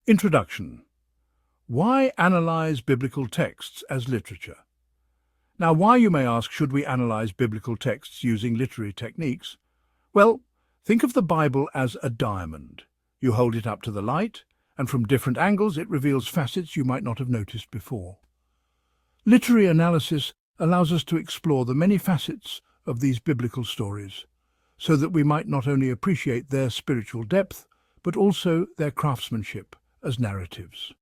Introduction. Why analyze biblical texts as literature? Now, why, you may ask, should we analyze biblical texts using literary techniques? Well, think of the Bible as a diamond. You hold it up to the light, and from different angles it reveals facets you might not have noticed before. Literary analysis allows us to explore the many facets of these biblical stories, so that we might not only appreciate their spiritual depth, but also their craftsmanship as narratives.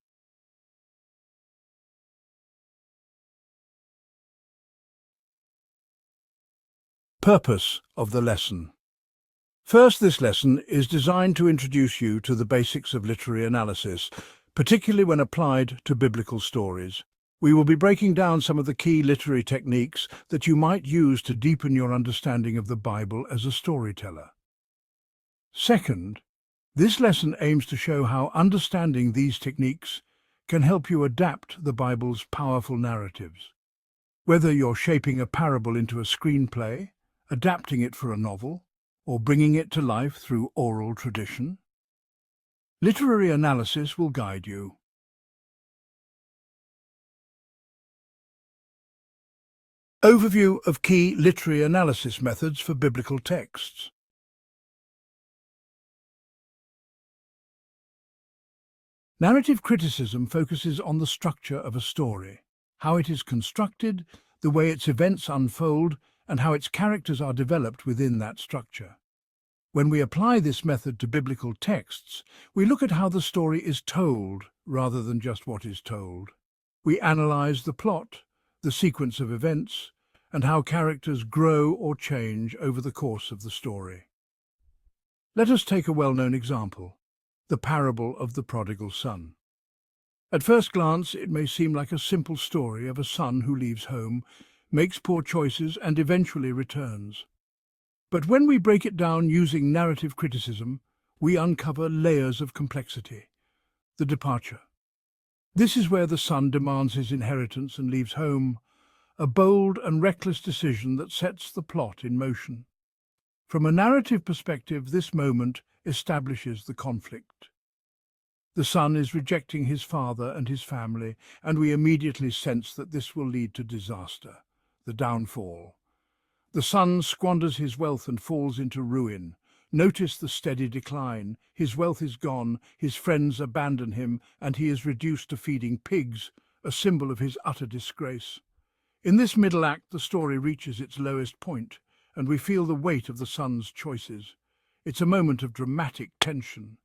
Purpose of the lesson. First, this lesson is designed to introduce you to the basics of literary analysis, particularly when applied to biblical stories. We will be breaking down some of the key literary techniques that you might use to deepen your understanding of the Bible as a storyteller. Second, this lesson aims to show how understanding these techniques can help you adapt the Bible's powerful narratives. Whether you're shaping a parable into a screenplay, adapting it for a novel, or bringing it to life through oral tradition, literary analysis will guide you. Overview of key literary analysis methods for biblical texts. Narrative criticism focuses on the structure of a story, how it is constructed, the way its events unfold, and how its characters are developed within that structure. When we apply this method to biblical texts, we look at how the story is told rather than just what is told. We analyze the plot, the sequence of events, and how characters grow or change over the course of the story. Let us take a well-known example, the parable of the prodigal son. At first glance, it may seem like a simple story of a son who leaves home, makes poor choices, and eventually returns. But when we break it down using narrative criticism, we uncover layers of complexity. The departure. This is where the son demands his inheritance and leaves home, a bold and reckless decision that sets the plot in motion. From a narrative perspective, this moment establishes the conflict. The son is rejecting his father and his family, and we immediately sense that this will lead to disaster, the downfall. The son squanders his wealth and falls into ruin. Notice the steady decline. His wealth is gone, his friends abandon him, and he is reduced to feeding pigs, a symbol of his utter disgrace. In this middle act, the story reaches its lowest point, and we feel the weight of the son's choices. It's a moment of dramatic tension,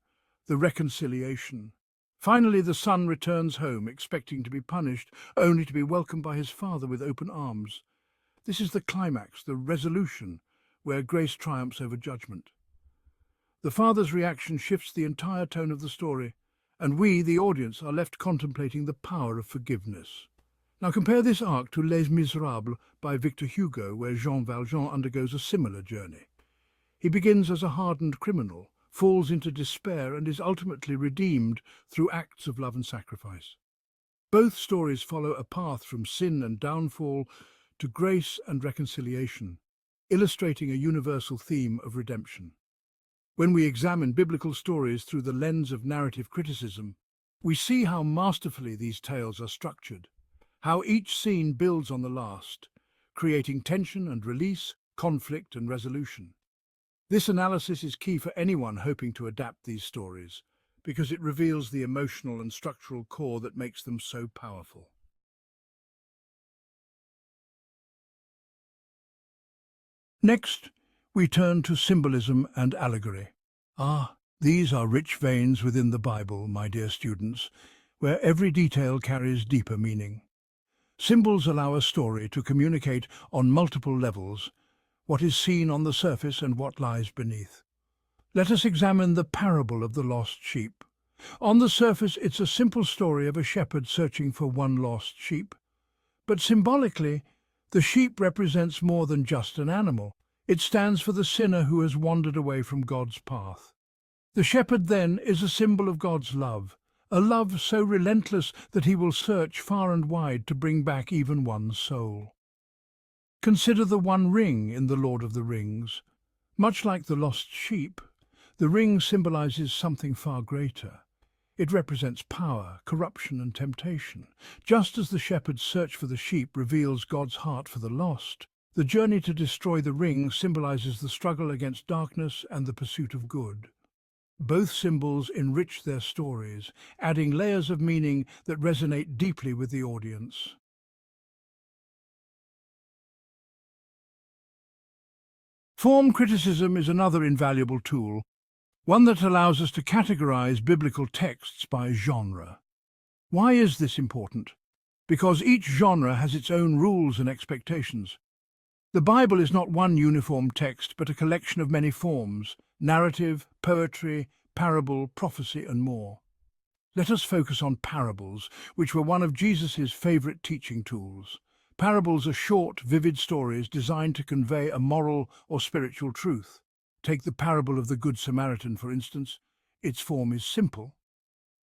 the reconciliation. Finally, the son returns home, expecting to be punished, only to be welcomed by his father with open arms. This is the climax, the resolution, where grace triumphs over judgment. The father's reaction shifts the entire tone of the story, and we, the audience, are left contemplating the power of forgiveness. Now compare this arc to Les Miserables by Victor Hugo, where Jean Valjean undergoes a similar journey. He begins as a hardened criminal, falls into despair, and is ultimately redeemed through acts of love and sacrifice. Both stories follow a path from sin and downfall to grace and reconciliation, illustrating a universal theme of redemption. When we examine biblical stories through the lens of narrative criticism, we see how masterfully these tales are structured, how each scene builds on the last, creating tension and release, conflict and resolution. This analysis is key for anyone hoping to adapt these stories, because it reveals the emotional and structural core that makes them so powerful. Next, we turn to symbolism and allegory. These are rich veins within the Bible, my dear students, where every detail carries deeper meaning. Symbols allow a story to communicate on multiple levels, what is seen on the surface and what lies beneath. Let us examine the parable of the lost sheep. On the surface, it's a simple story of a shepherd searching for one lost sheep. But symbolically, the sheep represents more than just an animal. It stands for the sinner who has wandered away from God's path. The shepherd, then, is a symbol of God's love, a love so relentless that he will search far and wide to bring back even one soul. Consider the one ring in The Lord of the Rings. Much like the lost sheep, the ring symbolizes something far greater. It represents power, corruption, and temptation. Just as the shepherd's search for the sheep reveals God's heart for the lost, the journey to destroy the ring symbolizes the struggle against darkness and the pursuit of good. Both symbols enrich their stories, adding layers of meaning that resonate deeply with the audience. Form criticism is another invaluable tool, one that allows us to categorize biblical texts by genre. Why is this important? Because each genre has its own rules and expectations. The Bible is not one uniform text, but a collection of many forms: narrative, poetry, parable, prophecy, and more. Let us focus on parables, which were one of Jesus' favorite teaching tools. Parables are short, vivid stories designed to convey a moral or spiritual truth. Take the parable of the Good Samaritan, for instance. Its form is simple.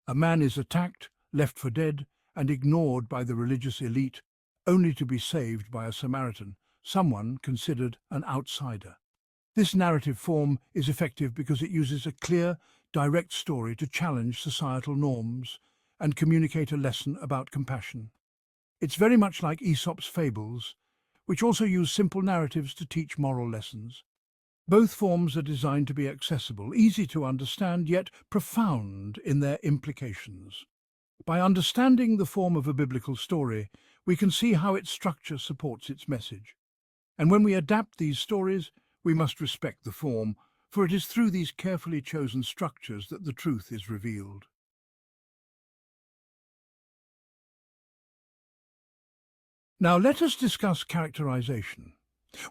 A man is attacked, left for dead, and ignored by the religious elite, only to be saved by a Samaritan, someone considered an outsider. This narrative form is effective because it uses a clear, direct story to challenge societal norms and communicate a lesson about compassion. It's very much like Aesop's fables, which also use simple narratives to teach moral lessons. Both forms are designed to be accessible, easy to understand, yet profound in their implications. By understanding the form of a biblical story, we can see how its structure supports its message. And when we adapt these stories, we must respect the form, for it is through these carefully chosen structures that the truth is revealed. Now let us discuss characterization.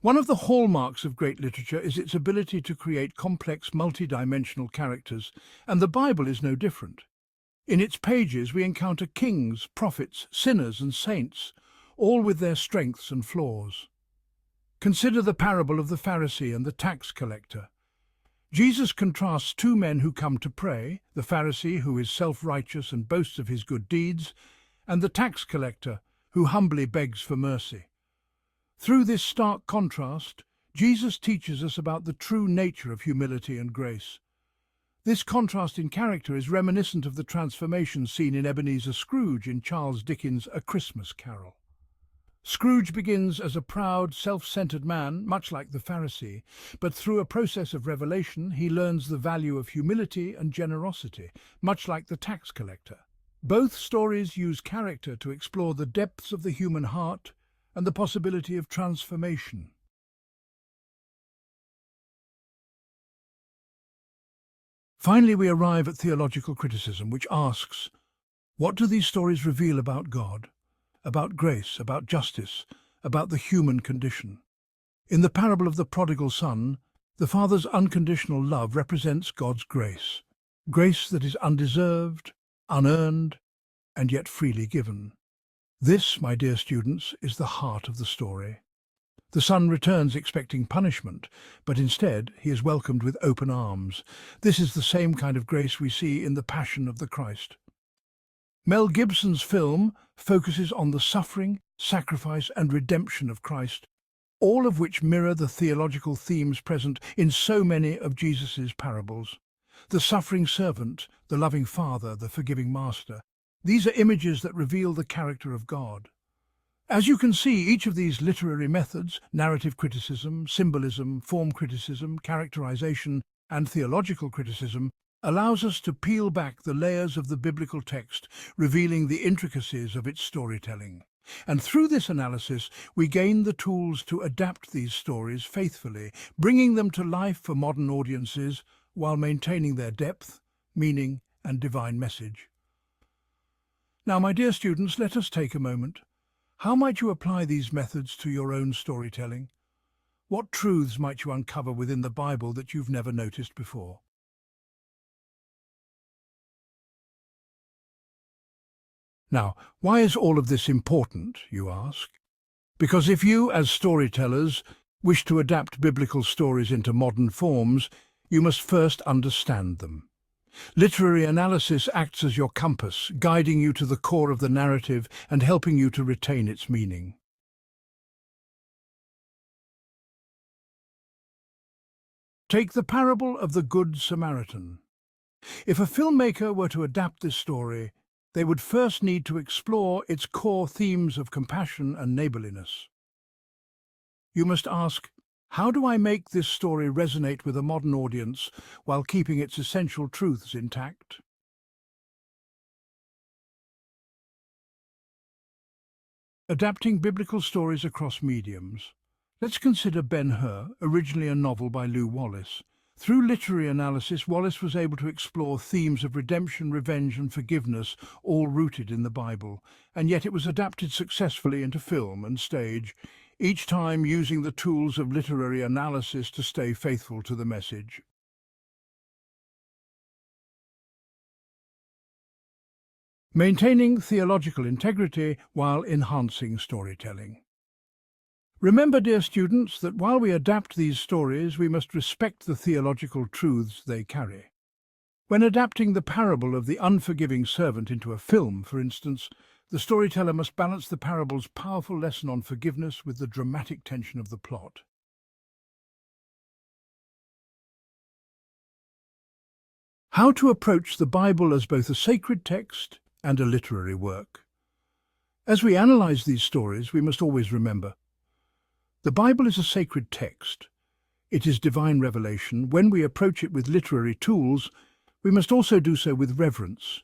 One of the hallmarks of great literature is its ability to create complex, multidimensional characters, and the Bible is no different. In its pages we encounter kings, prophets, sinners, and saints, all with their strengths and flaws. Consider the parable of the Pharisee and the tax collector. Jesus contrasts two men who come to pray: the Pharisee, who is self-righteous and boasts of his good deeds, and the tax collector, who humbly begs for mercy. Through this stark contrast, Jesus teaches us about the true nature of humility and grace. This contrast in character is reminiscent of the transformation seen in Ebenezer Scrooge in Charles Dickens' A Christmas Carol. Scrooge begins as a proud, self-centered man, much like the Pharisee, but through a process of revelation he learns the value of humility and generosity, much like the tax collector. Both stories use character to explore the depths of the human heart and the possibility of transformation. Finally, we arrive at theological criticism, which asks, what do these stories reveal about God, about grace, about justice, about the human condition? In the parable of the prodigal son, the father's unconditional love represents God's grace, grace that is undeserved, unearned, and yet freely given. This, my dear students, is the heart of the story. The son returns expecting punishment, but instead he is welcomed with open arms. This is the same kind of grace we see in the Passion of the Christ. Mel Gibson's film focuses on the suffering, sacrifice, and redemption of Christ, all of which mirror the theological themes present in so many of Jesus' parables. The suffering servant, the loving father, the forgiving master. These are images that reveal the character of God. As you can see, each of these literary methods, narrative criticism, symbolism, form criticism, characterization, and theological criticism, allows us to peel back the layers of the biblical text, revealing the intricacies of its storytelling. And through this analysis, we gain the tools to adapt these stories faithfully, bringing them to life for modern audiences while maintaining their depth, meaning, and divine message. Now, my dear students, let us take a moment. How might you apply these methods to your own storytelling? What truths might you uncover within the Bible that you've never noticed before? Now, why is all of this important, you ask? Because if you, as storytellers, wish to adapt biblical stories into modern forms, you must first understand them. Literary analysis acts as your compass, guiding you to the core of the narrative and helping you to retain its meaning. Take the parable of the Good Samaritan. If a filmmaker were to adapt this story, they would first need to explore its core themes of compassion and neighborliness. You must ask, how do I make this story resonate with a modern audience while keeping its essential truths intact? Adapting biblical stories across mediums. Let's consider Ben-Hur, originally a novel by Lew Wallace. Through literary analysis, Wallace was able to explore themes of redemption, revenge and forgiveness, all rooted in the Bible, and yet it was adapted successfully into film and stage, each time using the tools of literary analysis to stay faithful to the message. Maintaining theological integrity while enhancing storytelling. Remember, dear students, that while we adapt these stories, we must respect the theological truths they carry. When adapting the parable of the unforgiving servant into a film, for instance, the storyteller must balance the parable's powerful lesson on forgiveness with the dramatic tension of the plot. How to approach the Bible as both a sacred text and a literary work. As we analyze these stories, we must always remember, the Bible is a sacred text. It is divine revelation. When we approach it with literary tools, we must also do so with reverence.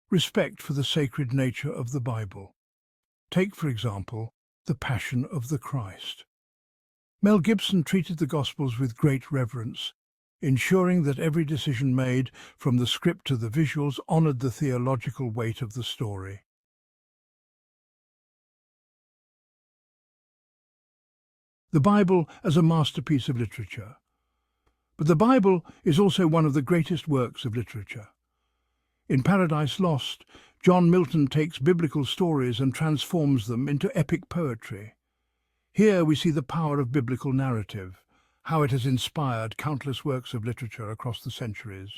Respect for the sacred nature of the Bible. Take, for example, the Passion of the Christ. Mel Gibson treated the Gospels with great reverence, ensuring that every decision made, from the script to the visuals, honored the theological weight of the story. The Bible as a masterpiece of literature. But the Bible is also one of the greatest works of literature. In Paradise Lost, John Milton takes biblical stories and transforms them into epic poetry. Here we see the power of biblical narrative, how it has inspired countless works of literature across the centuries.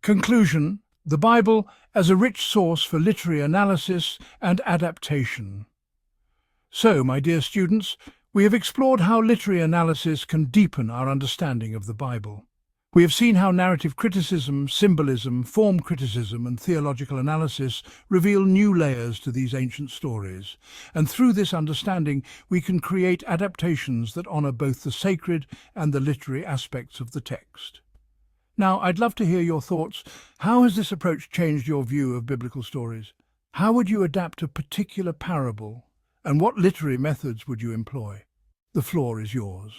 Conclusion: the Bible as a rich source for literary analysis and adaptation. So, my dear students, we have explored how literary analysis can deepen our understanding of the Bible. We have seen how narrative criticism, symbolism, form criticism and theological analysis reveal new layers to these ancient stories. And through this understanding, we can create adaptations that honor both the sacred and the literary aspects of the text. Now, I'd love to hear your thoughts. How has this approach changed your view of biblical stories? How would you adapt a particular parable? And what literary methods would you employ? The floor is yours.